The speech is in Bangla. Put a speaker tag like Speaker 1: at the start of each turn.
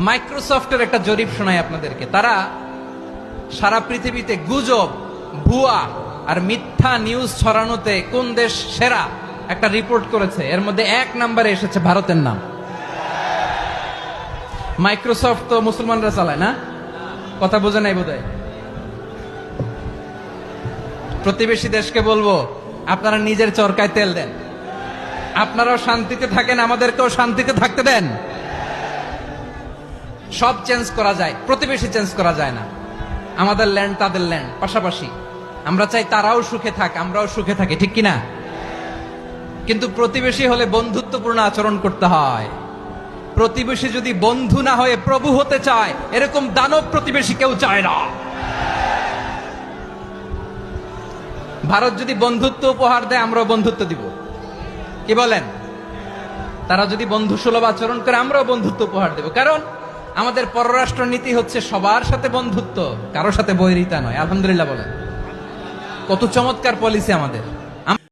Speaker 1: মাইক্রোসফটের একটা জরিপ শোনাই আপনাদেরকে। তারা সারা পৃথিবীতে গুজব, ভুয়া আর মিথ্যা নিউজ ছড়ানোতে কোন দেশ সেরা একটা রিপোর্ট করেছে। এর মধ্যে 1 নম্বরে এসেছে ভারতের নাম। মাইক্রোসফট তো মুসলমানরা চালায় না, কথা বোঝে নাই বোধহয়। প্রতিবেশী দেশকে বলবো, আপনারা নিজের চরকায় তেল দেন, আপনারাও শান্তিতে থাকেন, আমাদেরকেও শান্তিতে থাকতে দেন। সব চেঞ্জ করা যায়, প্রতিবেশী চেঞ্জ করা যায় না। আমাদের ল্যান্ড তাদের ল্যান্ড, পাশাপাশি। আমরা চাই তারাও সুখে থাক, আমরাও সুখে থাকি, ঠিক কিনা? কিন্তু প্রতিবেশী হলে বন্ধুত্বপূর্ণ আচরণ করতে হয়। প্রতিবেশী যদি বন্ধু না হয়ে প্রভু হতে চায়, এরকম দানব প্রতিবেশী কেউ চায় না। ভারত যদি বন্ধুত্ব উপহার দেয়, আমরাও বন্ধুত্ব দিব, কি বলেন? তারা যদি বন্ধু সুলভ আচরণ করে, আমরাও বন্ধুত্ব উপহার দেব। কারণ আমাদের পররাষ্ট্র নীতি হচ্ছে সবার সাথে বন্ধুত্ব, কারো সাথে বৈরিতা নয়। আলহামদুলিল্লাহ বলেন, কত চমৎকার পলিসি আমাদের।